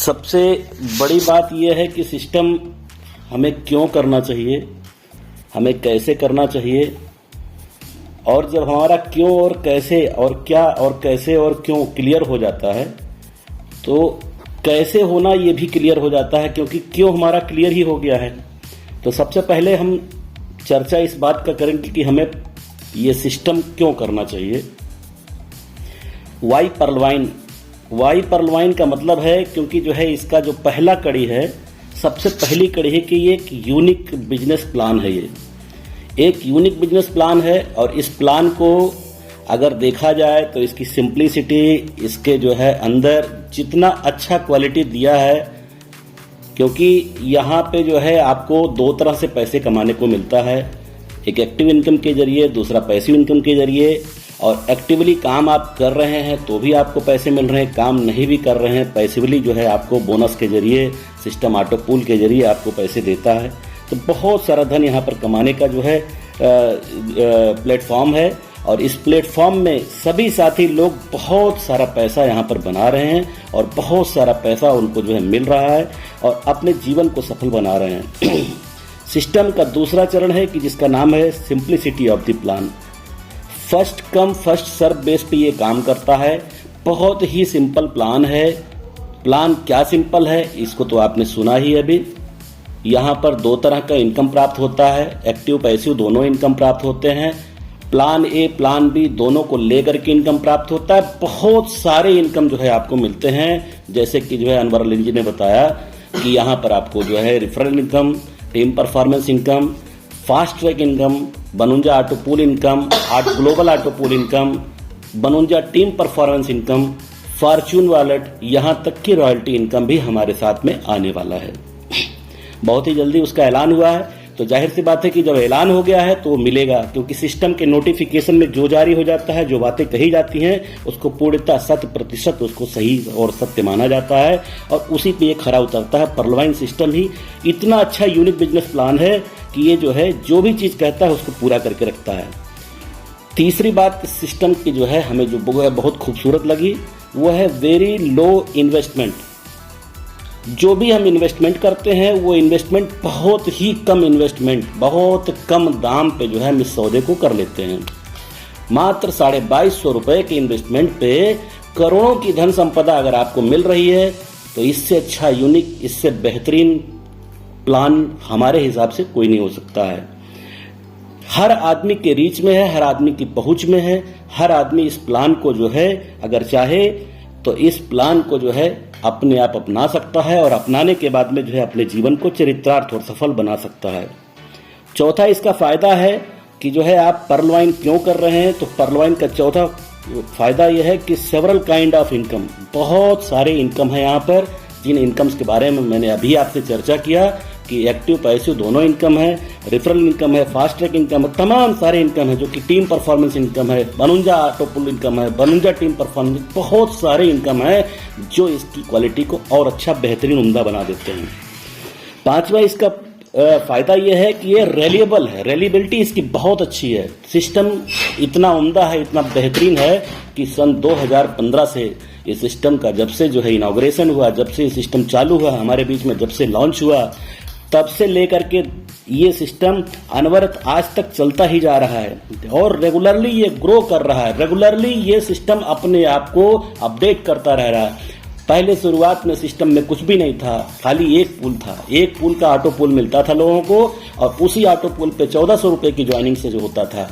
सबसे बड़ी बात यह है कि सिस्टम हमें क्यों करना चाहिए, हमें कैसे करना चाहिए, और जब हमारा क्यों और कैसे और क्या और कैसे और क्यों क्लियर हो जाता है तो कैसे होना ये भी क्लियर हो जाता है, क्योंकि क्यों हमारा क्लियर ही हो गया है। तो सबसे पहले हम चर्चा इस बात का करेंगे कि हमें ये सिस्टम क्यों करना चाहिए। वाई पर्लवाइन का मतलब है, क्योंकि जो है इसका जो पहला कड़ी है, सबसे पहली कड़ी है कि ये एक यूनिक बिजनेस प्लान है। ये एक यूनिक बिजनेस प्लान है और इस प्लान को अगर देखा जाए तो इसकी सिंप्लिसिटी, इसके जो है अंदर जितना अच्छा क्वालिटी दिया है, क्योंकि यहाँ पे जो है आपको दो तरह से पैसे कमाने को मिलता है, एक एक्टिव इनकम के जरिए, दूसरा पैसिव इनकम के जरिए। और एक्टिवली काम आप कर रहे हैं तो भी आपको पैसे मिल रहे हैं, काम नहीं भी कर रहे हैं पैसिवली जो है आपको बोनस के जरिए, सिस्टम ऑटो पूल के जरिए आपको पैसे देता है। तो बहुत सारा धन यहाँ पर कमाने का जो है प्लेटफॉर्म है और इस प्लेटफॉर्म में सभी साथी लोग बहुत सारा पैसा यहाँ पर बना रहे हैं और बहुत सारा पैसा उनको जो है मिल रहा है और अपने जीवन को सफल बना रहे हैं। सिस्टम का दूसरा चरण है कि जिसका नाम है simplicity of the plan. First come first serve base पे ये काम करता है। बहुत ही सिंपल प्लान है। प्लान क्या सिंपल है इसको तो आपने सुना ही अभी। यहाँ पर दो तरह का इनकम प्राप्त होता है, एक्टिव पैसिव दोनों इनकम प्राप्त होते हैं। प्लान ए प्लान बी दोनों को लेकर के इनकम प्राप्त होता है। बहुत सारे इनकम जो है आपको मिलते हैं, जैसे कि जो है अनवर अली जी ने बताया कि यहाँ पर आपको जो है referral income, team performance income, fast track income, बनुंजा auto pool income, global auto pool income, बनुंजा team performance income, fortune wallet, यहाँ तक कि रॉयल्टी इनकम भी हमारे साथ में आने वाला है। बहुत ही जल्दी उसका ऐलान हुआ है, तो जाहिर सी बात है कि जब ऐलान हो गया है तो वो मिलेगा, क्योंकि सिस्टम के नोटिफिकेशन में जो जारी हो जाता है, जो बातें कही जाती हैं, उसको पूर्णतः 100% उसको सही और सत्य माना जाता है और उसी पे ये खरा उतरता है। पर्लवाइन सिस्टम ही इतना अच्छा यूनिक बिजनेस प्लान है कि ये जो है जो भी चीज़ कहता है उसको पूरा करके रखता है। तीसरी बात सिस्टम की जो है हमें जो बहुत खूबसूरत लगी वो है वेरी लो इन्वेस्टमेंट। जो भी हम इन्वेस्टमेंट करते हैं वो इन्वेस्टमेंट बहुत ही कम इन्वेस्टमेंट, बहुत कम दाम पे जो है हम इस सौदे को कर लेते हैं। मात्र 2250 रुपए के इन्वेस्टमेंट पे करोड़ों की धन संपदा अगर आपको मिल रही है तो इससे अच्छा यूनिक, इससे बेहतरीन प्लान हमारे हिसाब से कोई नहीं हो सकता है। हर आदमी के रीच में है, हर आदमी की पहुंच में है। हर आदमी इस प्लान को जो है अगर चाहे तो इस प्लान को जो है अपने आप अपना सकता है और अपनाने के बाद में जो है अपने जीवन को चरितार्थ और सफल बना सकता है। चौथा इसका फायदा है कि जो है आप पर्लवाइन क्यों कर रहे हैं, तो पर्लवाइन का चौथा फायदा यह है कि सेवरल काइंड ऑफ इनकम, बहुत सारे इनकम है यहाँ पर, जिन इनकम्स के बारे में मैंने अभी आपसे चर्चा किया कि एक्टिव पैसिव दोनों इनकम है, रेफरल इनकम है, फास्ट ट्रैक इनकम है, तमाम सारे इनकम है, जो कि टीम परफॉर्मेंस इनकम है, बनुंजा ऑटो पूल इनकम है, बनुंजा टीम परफॉर्मेंस, बहुत सारे इनकम है जो इसकी क्वालिटी को और अच्छा बेहतरीन उम्दा बना देते हैं। पांचवा इसका फायदा यह है कि ये रेलिएबल है, रेलिएबिलिटी इसकी बहुत अच्छी है। सिस्टम इतना उम्दा है, इतना बेहतरीन है कि सन 2015 से ये सिस्टम का जब से जो है इनॉग्रेशन हुआ, जब से ये सिस्टम चालू हुआ हमारे बीच में, जब से लॉन्च हुआ, तब से लेकर के ये सिस्टम अनवरत आज तक चलता ही जा रहा है और रेगुलरली ये ग्रो कर रहा है। रेगुलरली ये सिस्टम अपने आप को अपडेट करता रह रहा है। पहले शुरुआत में सिस्टम में कुछ भी नहीं था, खाली एक पूल था, एक पूल का ऑटो पूल मिलता था लोगों को और उसी ऑटो पूल पे 1400 रुपए की ज्वाइनिंग से जो होता था।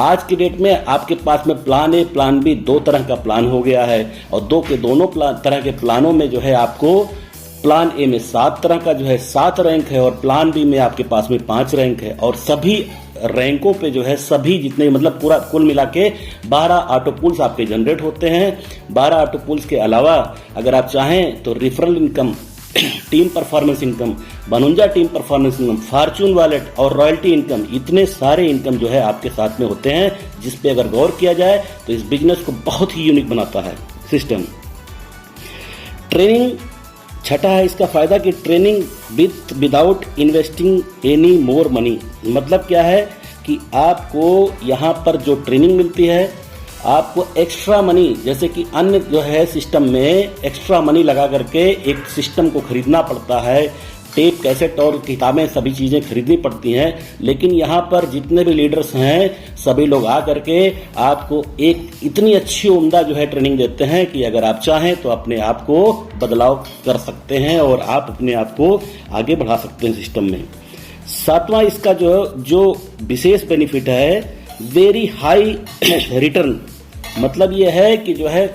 आज की डेट में आपके पास में प्लान ए प्लान बी दो तरह का प्लान हो गया है और दोनों तरह के प्लानों में जो है आपको प्लान ए में 7 तरह का जो है 7 रैंक है और प्लान बी में आपके पास में 5 रैंक है और सभी रैंकों पे जो है सभी जितने मतलब पूरा कुल मिला के 12 ऑटो पूल्स आपके जनरेट होते हैं। 12 ऑटो पूल्स के अलावा अगर आप चाहें तो referral income, team performance income, बनुंजा team performance income, fortune wallet और रॉयल्टी इनकम, इतने सारे इनकम जो है आपके साथ में होते हैं, जिस पे अगर गौर किया जाए तो इस बिजनेस को बहुत ही यूनिक बनाता है सिस्टम। ट्रेनिंग छठा है इसका फायदा कि training without investing any more money. मतलब क्या है कि आपको यहाँ पर जो ट्रेनिंग मिलती है आपको एक्स्ट्रा मनी, जैसे कि अन्य जो है सिस्टम में एक्स्ट्रा मनी लगा करके एक सिस्टम को खरीदना पड़ता है, टेप कैसेट और किताबें सभी चीज़ें खरीदनी पड़ती हैं, लेकिन यहाँ पर जितने भी लीडर्स हैं सभी लोग आ करके आपको एक इतनी अच्छी उम्दा जो है ट्रेनिंग देते हैं कि अगर आप चाहें तो अपने आप को बदलाव कर सकते हैं और आप अपने आप को आगे बढ़ा सकते हैं सिस्टम में। सातवां इसका जो विशेष बेनिफिट है, वेरी हाई रिटर्न, मतलब ये है कि जो है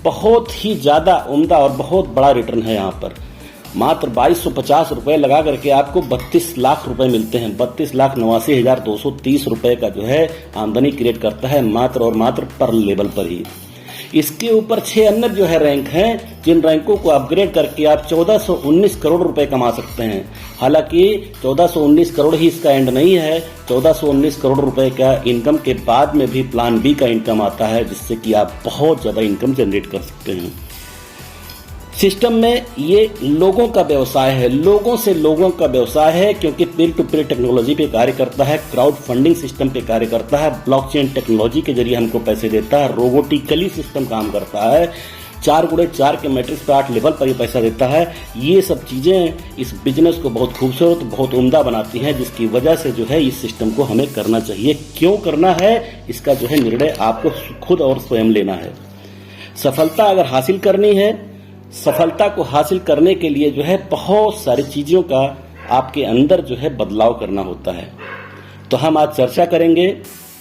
बहुत ही ज़्यादा उम्दा और बहुत बड़ा रिटर्न है। यहाँ पर मात्र 2250 रुपये लगा करके आपको 32 लाख रुपए मिलते हैं। 32,89,230 रुपये का जो है आमदनी क्रिएट करता है मात्र और मात्र पर लेवल पर ही। इसके ऊपर 6 अन्य जो है रैंक हैं, जिन रैंकों को अपग्रेड करके आप 1419 करोड़ रुपए कमा सकते हैं। हालांकि 1419 करोड़ ही इसका एंड नहीं है, 1419 करोड़ रुपए का इनकम के बाद में भी प्लान बी का इनकम आता है, जिससे कि आप बहुत ज्यादा इनकम जनरेट कर सकते हैं। सिस्टम में ये लोगों का व्यवसाय है, लोगों से लोगों का व्यवसाय है, क्योंकि पीर टू पीर टेक्नोलॉजी पे कार्य करता है, क्राउड फंडिंग सिस्टम पे कार्य करता है, ब्लॉकचेन टेक्नोलॉजी के जरिए हमको पैसे देता है, रोबोटिकली सिस्टम काम करता है, 4x4 के मैट्रिक्स पे 8 लेवल पर ये पैसा देता है। ये सब चीजें इस बिजनेस को बहुत खूबसूरत, बहुत उम्दा बनाती हैं, जिसकी वजह से जो है इस सिस्टम को हमें करना चाहिए। क्यों करना है, इसका जो है निर्णय आपको खुद और स्वयं लेना है। सफलता अगर हासिल करनी है, सफलता को हासिल करने के लिए जो है बहुत सारी चीजों का आपके अंदर जो है बदलाव करना होता है। तो हम आज चर्चा करेंगे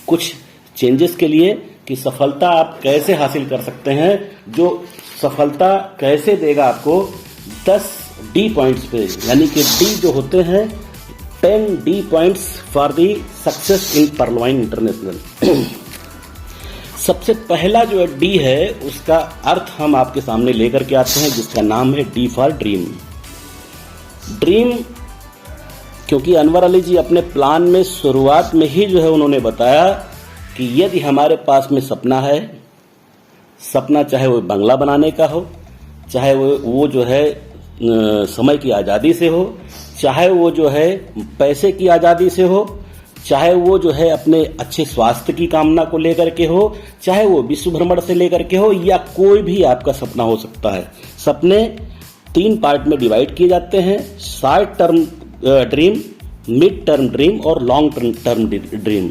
कुछ चेंजेस के लिए कि सफलता आप कैसे हासिल कर सकते हैं, जो सफलता कैसे देगा आपको 10 डी पॉइंट्स पे, यानी कि डी जो होते हैं 10 the points for the success in Pearlvine International. सबसे पहला जो डी है उसका अर्थ हम आपके सामने लेकर के आते हैं, जिसका नाम है डी फॉर ड्रीम। ड्रीम, क्योंकि अनवर अली जी अपने प्लान में शुरुआत में ही जो है उन्होंने बताया कि यदि हमारे पास में सपना है, सपना चाहे वो बंगला बनाने का हो, चाहे वो जो है समय की आज़ादी से हो, चाहे वो जो है पैसे की आज़ादी से हो, चाहे वो जो है अपने अच्छे स्वास्थ्य की कामना को लेकर के हो, चाहे वो विश्व भ्रमण से लेकर के हो, या कोई भी आपका सपना हो सकता है। सपने 3 पार्ट में डिवाइड किए जाते हैं, short term dream, mid term dream और लॉन्ग टर्म ड्रीम।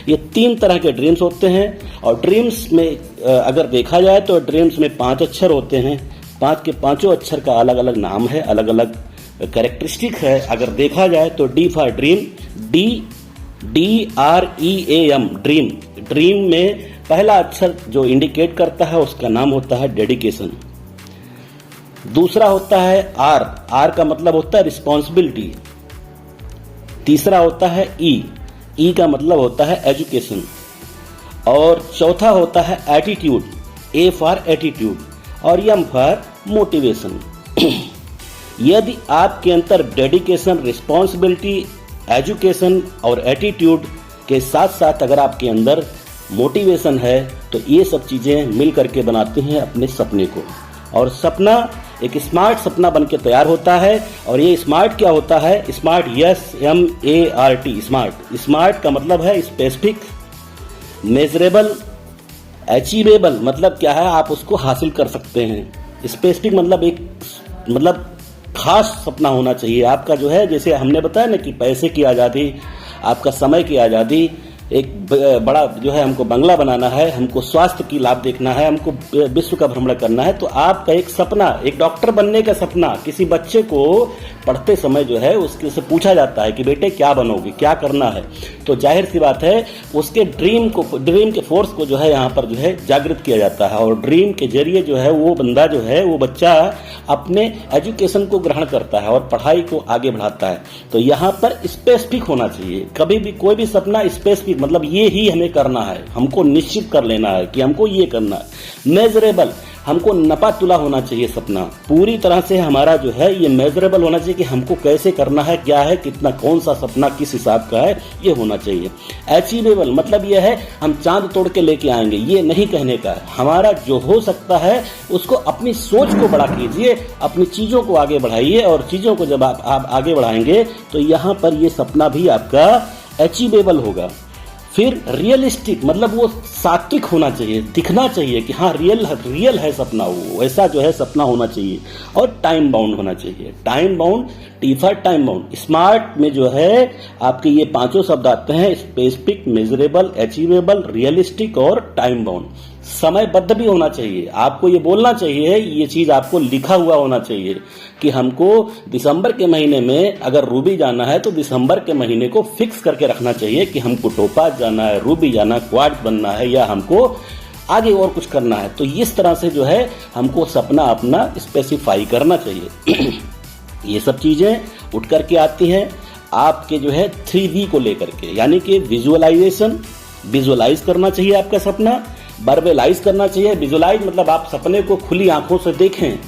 ये 3 तरह के ड्रीम्स होते हैं। और ड्रीम्स में अगर देखा जाए तो ड्रीम्स में 5 अक्षर होते हैं, 5 के 5 अक्षर का अलग अलग नाम है, अलग अलग कैरेक्टरिस्टिक है। अगर देखा जाए तो D for dream, DREAM dream. Dream में पहला अक्षर जो इंडिकेट करता है उसका नाम होता है डेडिकेशन। दूसरा होता है R का मतलब होता है रिस्पॉन्सिबिलिटी। तीसरा होता है E का मतलब होता है एजुकेशन। और चौथा होता है एटीट्यूड, A फॉर एटीट्यूड और M फॉर मोटिवेशन। यदि आपके अंदर डेडिकेशन, रिस्पॉन्सिबिलिटी, एजुकेशन और एटीट्यूड के साथ साथ अगर आपके अंदर मोटिवेशन है, तो ये सब चीजें मिल करके बनाती हैं अपने सपने को। और सपना एक स्मार्ट सपना बन के तैयार होता है। और ये स्मार्ट क्या होता है? Smart, SMART, smart. स्मार्ट का मतलब है स्पेसिफिक, मेजरेबल, अचीवेबल, मतलब क्या है आप उसको हासिल कर सकते हैं। स्पेसिफिक मतलब एक मतलब खास सपना होना चाहिए आपका, जो है जैसे हमने बताया ना कि पैसे की आज़ादी, आपका समय की आज़ादी, एक बड़ा जो है हमको बंगला बनाना है, हमको स्वास्थ्य की लाभ देखना है, हमको विश्व का भ्रमण करना है। तो आपका एक सपना, एक डॉक्टर बनने का सपना, किसी बच्चे को पढ़ते समय जो है उसके से पूछा जाता है कि बेटे क्या बनोगे, क्या करना है, तो जाहिर सी बात है उसके ड्रीम के फोर्स को जो है यहाँ पर जो है जागृत किया जाता है। और ड्रीम के जरिए जो है वो बंदा जो है, वो बच्चा अपने एजुकेशन को ग्रहण करता है और पढ़ाई को आगे बढ़ाता है। तो यहाँ पर स्पेसिफिक होना चाहिए। कभी भी कोई भी सपना स्पेसिफिक मतलब ये ही हमें करना है, हमको निश्चित कर लेना है कि हमको ये करना है। मेजरेबल, हमको नपा तुला होना चाहिए सपना, पूरी तरह से हमारा जो है ये मेजरेबल होना चाहिए कि हमको कैसे करना है, क्या है, कितना, कौन सा सपना किस हिसाब का है, ये होना चाहिए। अचीवेबल मतलब ये है हम चांद तोड़ के लेके आएंगे, ये नहीं कहने का है। हमारा जो हो सकता है उसको, अपनी सोच को बड़ा कीजिए, अपनी चीजों को आगे बढ़ाइए। और चीजों को जब आप आगे बढ़ाएंगे तो यहाँ पर ये सपना भी आपका अचीवेबल होगा। फिर रियलिस्टिक, मतलब वो सात्विक होना चाहिए, दिखना चाहिए कि हाँ रियल है सपना, वो वैसा जो है सपना होना चाहिए। और टाइम बाउंड होना चाहिए। Time bound, T for time bound. Smart में जो है आपके ये पांचों शब्द आते हैं, स्पेसिफिक, मेजरेबल, अचीवेबल, रियलिस्टिक और टाइम बाउंड। समयबद्ध भी होना चाहिए। आपको ये बोलना चाहिए, ये चीज आपको लिखा हुआ होना चाहिए कि हमको दिसंबर के महीने में अगर रूबी जाना है तो दिसंबर के महीने को फिक्स करके रखना चाहिए कि हमको टोपाज जाना है, रूबी जाना, क्वार्ट्ज बनना है, या हमको आगे और कुछ करना है। तो इस तरह से जो है हमको सपना अपना स्पेसिफाई करना चाहिए। ये सब चीजें उठ करके आती हैं आपके जो है 3V को लेकर के, यानी कि विजुअलाइजेशन, विजुअलाइज करना चाहिए आपका सपना, वर्बलाइज करना चाहिए। विजुअलाइज मतलब आप सपने को खुली आंखों से देखें,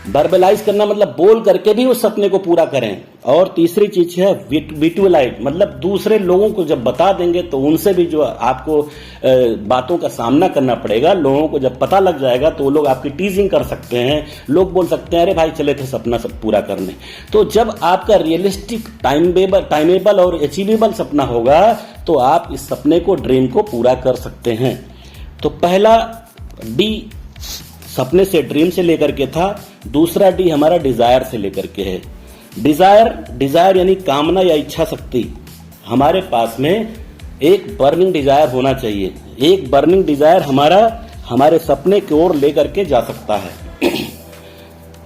वर्बलाइज करना मतलब बोल करके भी उस सपने को पूरा करें। और तीसरी चीज है विजुअलाइज, मतलब दूसरे लोगों को जब बता देंगे तो उनसे भी जो आपको बातों का सामना करना पड़ेगा। लोगों को जब पता लग जाएगा तो वो लोग आपकी टीजिंग कर सकते हैं, लोग बोल सकते हैं अरे भाई चले थे सपना सब पूरा करने। तो जब आपका रियलिस्टिक, टाइमेबल और अचीवेबल सपना होगा तो आप इस सपने को, ड्रीम को पूरा कर सकते हैं। तो पहला डी सपने से, ड्रीम से लेकर के था। दूसरा डी हमारा डिजायर से लेकर के है। डिजायर यानी कामना या इच्छा शक्ति। हमारे पास में एक बर्निंग डिजायर होना चाहिए। एक बर्निंग डिजायर हमारे सपने की ओर लेकर के जा सकता है।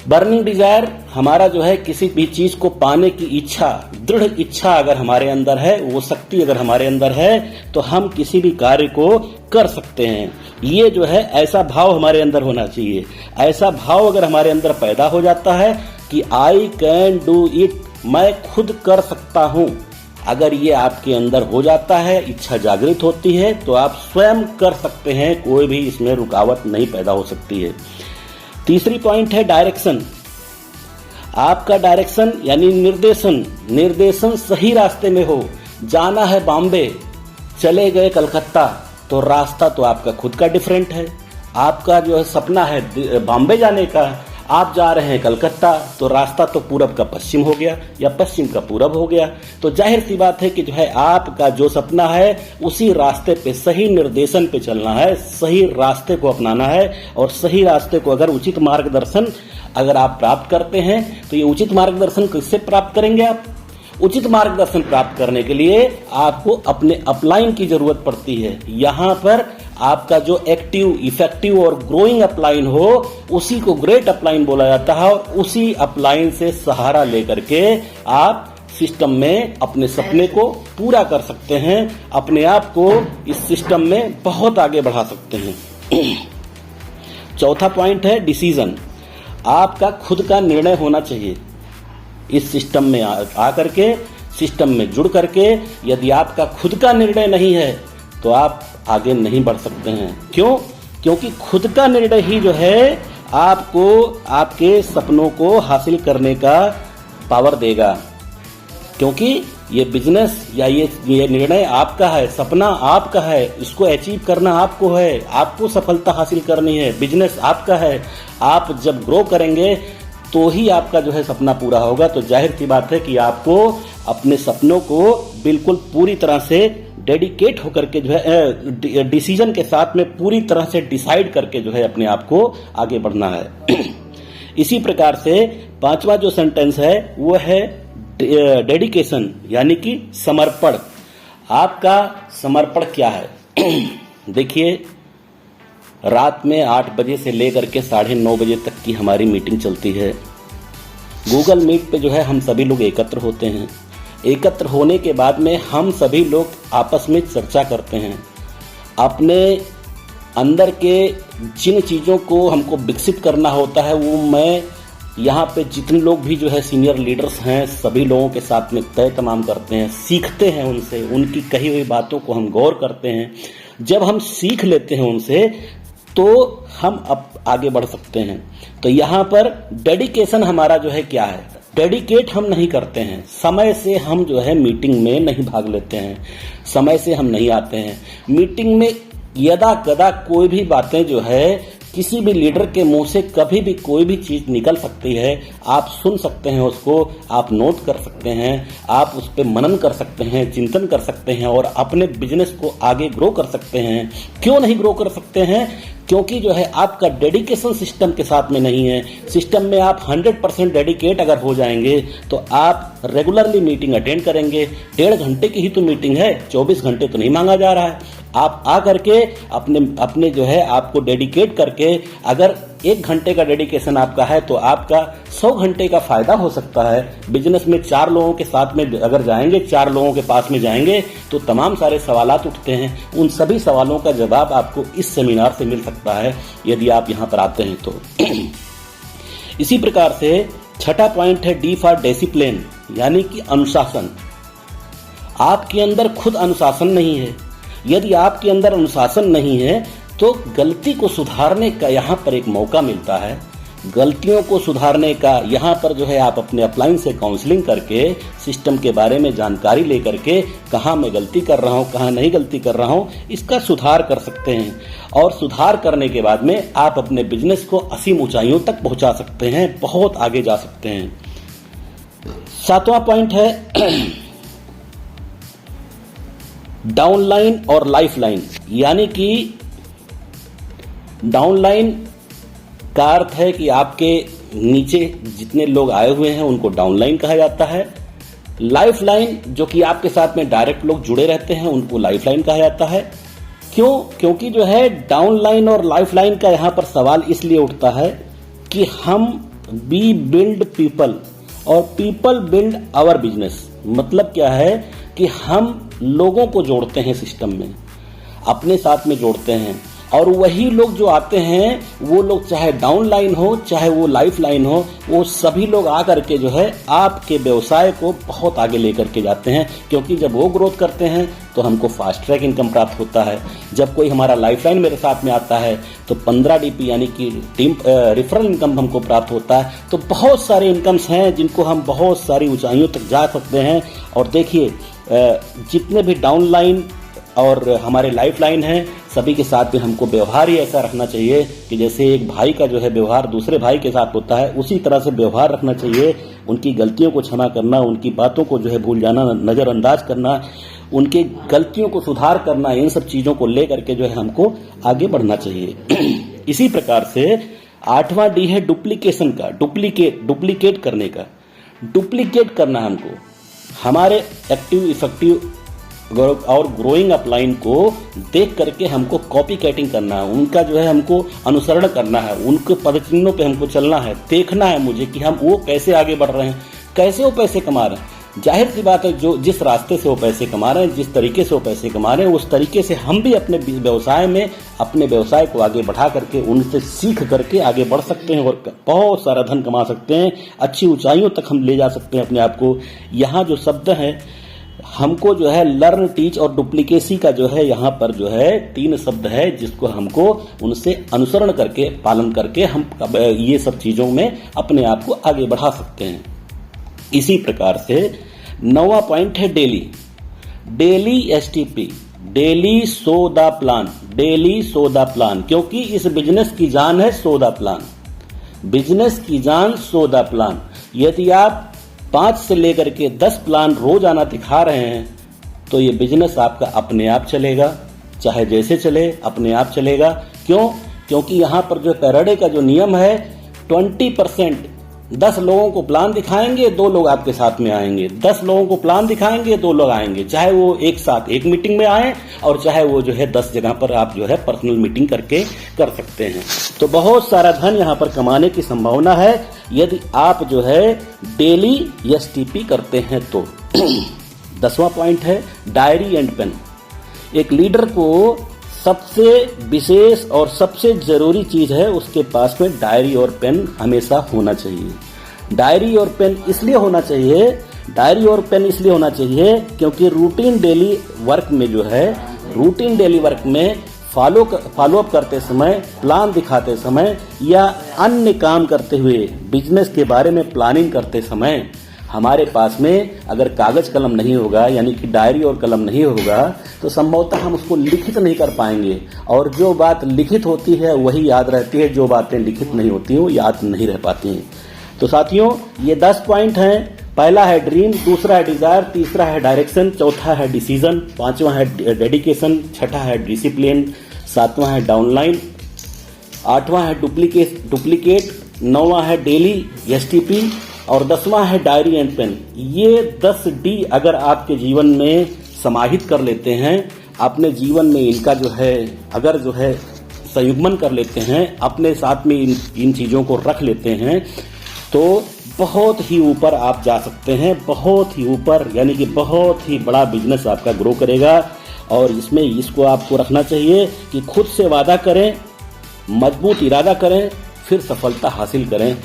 बर्निंग डिजायर हमारा जो है किसी भी चीज को पाने की इच्छा, दृढ़ इच्छा अगर हमारे अंदर है, वो शक्ति अगर हमारे अंदर है तो हम किसी भी कार्य को कर सकते हैं। ये जो है ऐसा भाव हमारे अंदर होना चाहिए। ऐसा भाव अगर हमारे अंदर पैदा हो जाता है कि आई कैन डू इट, मैं खुद कर सकता हूं, अगर ये आपके अंदर हो जाता है, इच्छा जागृत होती है, तो आप स्वयं कर सकते हैं, कोई भी इसमें रुकावट नहीं पैदा हो सकती है। तीसरी पॉइंट है डायरेक्शन। आपका डायरेक्शन यानी निर्देशन सही रास्ते में हो। जाना है बॉम्बे, चले गए कलकत्ता, तो रास्ता तो आपका खुद का डिफरेंट है। आपका जो है सपना है बॉम्बे जाने का, आप जा रहे हैं कलकत्ता, तो रास्ता तो पूरब का पश्चिम हो गया या पश्चिम का पूरब हो गया। तो जाहिर सी बात है कि जो है आपका जो सपना है उसी रास्ते पे, सही निर्देशन पे चलना है, सही रास्ते को अपनाना है। और सही रास्ते को अगर उचित मार्गदर्शन अगर आप प्राप्त करते हैं तो ये उचित मार्गदर्शन किससे प्राप्त करेंगे आप? उचित मार्गदर्शन प्राप्त करने के लिए आपको अपने अपलाइन की जरूरत पड़ती है। यहाँ पर आपका जो एक्टिव, इफेक्टिव और ग्रोइंग अपलाइन हो उसी को ग्रेट अपलाइन बोला जाता है। और उसी अपलाइन से सहारा लेकर के आप सिस्टम में अपने सपने को पूरा कर सकते हैं, अपने आप को इस सिस्टम में बहुत आगे बढ़ा सकते हैं। चौथा पॉइंट है डिसीजन। आपका खुद का निर्णय होना चाहिए। इस सिस्टम में आकर के, सिस्टम में जुड़ करके यदि आपका खुद का निर्णय नहीं है तो आप आगे नहीं बढ़ सकते हैं। क्यों? क्योंकि खुद का निर्णय ही जो है आपको आपके सपनों को हासिल करने का पावर देगा। क्योंकि ये बिजनेस या ये निर्णय आपका है, सपना आपका है, इसको अचीव करना आपको है, आपको सफलता हासिल करनी है, बिजनेस आपका है। आप जब ग्रो करेंगे तो ही आपका जो है सपना पूरा होगा। तो जाहिर सी बात है कि आपको अपने सपनों को बिल्कुल पूरी तरह से डेडिकेट होकर के जो है डिसीजन के साथ में पूरी तरह से डिसाइड करके जो है अपने आप को आगे बढ़ना है। इसी प्रकार से पांचवा जो सेंटेंस है वो है डेडिकेशन, यानी कि समर्पण। आपका समर्पण क्या है? देखिए, रात में 8 बजे से लेकर के 9:30 बजे तक की हमारी मीटिंग चलती है। गूगल मीट पे जो है हम सभी लोग एकत्र होते हैं। एकत्र होने के बाद में हम सभी लोग आपस में चर्चा करते हैं। अपने अंदर के जिन चीज़ों को हमको विकसित करना होता है वो मैं यहाँ पे जितने लोग भी जो है सीनियर लीडर्स हैं सभी लोगों के साथ में तय तमाम करते हैं, सीखते हैं उनसे, उनकी कही हुई बातों को हम गौर करते हैं। जब हम सीख लेते हैं उनसे तो हम अब आगे बढ़ सकते हैं। तो यहाँ पर डेडिकेशन हमारा जो है क्या है? डेडिकेट हम नहीं करते हैं, समय से हम जो है मीटिंग में नहीं भाग लेते हैं, समय से हम नहीं आते हैं मीटिंग में। यदा कदा कोई भी बातें जो है किसी भी लीडर के मुंह से कभी भी कोई भी चीज निकल सकती है। आप सुन सकते हैं उसको, आप नोट कर सकते हैं, आप उस पर मनन कर सकते हैं, चिंतन कर सकते हैं और अपने बिजनेस को आगे ग्रो कर सकते हैं। क्यों नहीं ग्रो कर सकते हैं? क्योंकि जो है आपका डेडिकेशन सिस्टम के साथ में नहीं है। सिस्टम में आप 100% डेडिकेट अगर हो जाएंगे तो आप रेगुलरली मीटिंग अटेंड करेंगे। 1.5 घंटे की ही तो मीटिंग है, 24 घंटे तो नहीं मांगा जा रहा है। आप आ करके अपने जो है आपको डेडिकेट करके, अगर 1 घंटे का डेडिकेशन आपका है तो आपका 100 घंटे का फायदा हो सकता है। बिजनेस में 4 लोगों के साथ में अगर जाएंगे, 4 लोगों के पास में जाएंगे तो तमाम सारे सवालात उठते हैं। उन सभी सवालों का जवाब आपको इस सेमिनार से मिल सकता है यदि आप यहाँ पर आते हैं तो। इसी प्रकार से छठा पॉइंट है डी फॉर डिसिप्लिन, यानी कि अनुशासन। आपके अंदर खुद अनुशासन नहीं है। यदि आपके अंदर अनुशासन नहीं है तो गलती को सुधारने का यहाँ पर एक मौका मिलता है। गलतियों को सुधारने का यहाँ पर जो है आप अपने अपलाइन से काउंसलिंग करके, सिस्टम के बारे में जानकारी लेकर के, कहाँ मैं गलती कर रहा हूँ, कहाँ नहीं गलती कर रहा हूँ, इसका सुधार कर सकते हैं। और सुधार करने के बाद में आप अपने बिजनेस को असीम ऊंचाइयों तक पहुंचा सकते हैं, बहुत आगे जा सकते हैं। 7वां पॉइंट है डाउनलाइन और लाइफलाइन, यानी कि डाउनलाइन का अर्थ है कि आपके नीचे जितने लोग आए हुए हैं उनको डाउनलाइन कहा जाता है। लाइफलाइन जो कि आपके साथ में डायरेक्ट लोग जुड़े रहते हैं उनको लाइफलाइन कहा जाता है। क्यों? क्योंकि जो है डाउनलाइन और लाइफलाइन का यहाँ पर सवाल इसलिए उठता है कि हम वी बिल्ड पीपल और पीपल बिल्ड आवर बिजनेस। मतलब क्या है कि हम लोगों को जोड़ते हैं, सिस्टम में अपने साथ में जोड़ते हैं, और वही लोग जो आते हैं वो लोग चाहे डाउन लाइन हो चाहे वो लाइफ लाइन हो, वो सभी लोग आकर के जो है आपके व्यवसाय को बहुत आगे लेकर के जाते हैं। क्योंकि जब वो ग्रोथ करते हैं तो हमको फास्ट ट्रैक इनकम प्राप्त होता है। जब कोई हमारा लाइफ लाइन मेरे साथ में आता है तो 15 DP यानी कि टीम रेफरल इनकम हमको प्राप्त होता है। तो बहुत सारे इनकम्स हैं जिनको हम बहुत सारी ऊंचाइयों तक जा सकते हैं। और देखिए जितने भी डाउन लाइन और हमारे लाइफ लाइन हैं सभी के साथ में हमको व्यवहार ही ऐसा रखना चाहिए कि जैसे एक भाई का जो है व्यवहार दूसरे भाई के साथ होता है, उसी तरह से व्यवहार रखना चाहिए। उनकी गलतियों को क्षमा करना, उनकी बातों को जो है भूल जाना, नज़रअंदाज करना, उनकी गलतियों को सुधार करना, इन सब चीज़ों को लेकर के जो है हमको आगे बढ़ना चाहिए। इसी प्रकार से 8वां डी है डुप्लीकेशन का, डुप्लीकेट करने का। डुप्लीकेट करना हमको हमारे एक्टिव इफेक्टिव और ग्रोइंग अपलाइन को देख करके हमको कॉपी कैटिंग करना है, उनका जो है हमको अनुसरण करना है, उनके पदचिन्हों पे हमको चलना है। देखना है मुझे कि हम वो कैसे आगे बढ़ रहे हैं, कैसे वो पैसे कमा रहे हैं। जाहिर सी बात है जो जिस रास्ते से वो पैसे कमा रहे हैं, जिस तरीके से वो पैसे कमा रहे हैं, उस तरीके से हम भी अपने व्यवसाय में अपने व्यवसाय को आगे बढ़ा करके उनसे सीख करके आगे बढ़ सकते हैं और बहुत सारा धन कमा सकते हैं। अच्छी ऊंचाइयों तक हम ले जा सकते हैं अपने आप को। यहाँ जो शब्द है हमको जो है लर्न, टीच और डुप्लीकेसी का जो है यहाँ पर जो है 3 शब्द है जिसको हमको उनसे अनुसरण करके पालन करके हम ये सब चीजों में अपने आप को आगे बढ़ा सकते हैं। इसी प्रकार से 9वां पॉइंट है daily STP, daily so the plan, daily so the plan. क्योंकि इस बिजनेस की जान है सो द प्लान, बिजनेस की जान सो द प्लान। यदि आप 5 से लेकर के 10 प्लान रोजाना दिखा रहे हैं तो ये बिजनेस आपका अपने आप चलेगा, चाहे जैसे चले अपने आप चलेगा। क्यों? क्योंकि यहाँ पर जो पैराडे का जो नियम है 20%, 10 लोगों को प्लान दिखाएंगे 2 लोग आपके साथ में आएंगे, 10 लोगों को प्लान दिखाएंगे 2 लोग आएंगे, चाहे वो एक साथ एक मीटिंग में आए और चाहे वो जो है 10 जगह पर आप जो है पर्सनल मीटिंग करके कर सकते हैं। तो बहुत सारा धन यहाँ पर कमाने की संभावना है यदि आप जो है डेली STP करते हैं तो। 10वां पॉइंट है डायरी एंड पेन। एक लीडर को सबसे विशेष और सबसे जरूरी चीज है उसके पास में डायरी और पेन हमेशा होना चाहिए। डायरी और पेन इसलिए होना चाहिए, डायरी और पेन इसलिए होना चाहिए क्योंकि रूटीन डेली वर्क में जो है, रूटीन डेली वर्क में फॉलो अप करते समय, प्लान दिखाते समय या अन्य काम करते हुए, बिजनेस के बारे में प्लानिंग करते समय हमारे पास में अगर कागज कलम नहीं होगा, यानी कि डायरी और कलम नहीं होगा, तो संभवतः हम उसको लिखित नहीं कर पाएंगे। और जो बात लिखित होती है वही याद रहती है, जो बातें लिखित नहीं होती वो याद नहीं रह पाती हैं। तो साथियों, ये 10 पॉइंट हैं। पहला है ड्रीम, दूसरा है डिजायर, तीसरा है डायरेक्शन, चौथा है डिसीजन, पांचवा है डेडिकेशन, छठा है डिसिप्लिन, सातवां है डाउनलाइन, आठवां है डुप्लीकेट, नौवां है डेली STP और 10वां है डायरी एंड पेन। ये 10 D अगर आपके जीवन में समाहित कर लेते हैं, अपने जीवन में इनका अगर संयुग्मन कर लेते हैं, अपने साथ में इन चीजों को रख लेते हैं, तो बहुत ही ऊपर आप जा सकते हैं, बहुत ही ऊपर, यानी कि बहुत ही बड़ा बिजनेस आपका ग्रो करेगा। और इसमें इसको आपको रखना चाहिए कि खुद से वादा करें, मजबूत इरादा करें, फिर सफलता हासिल करें।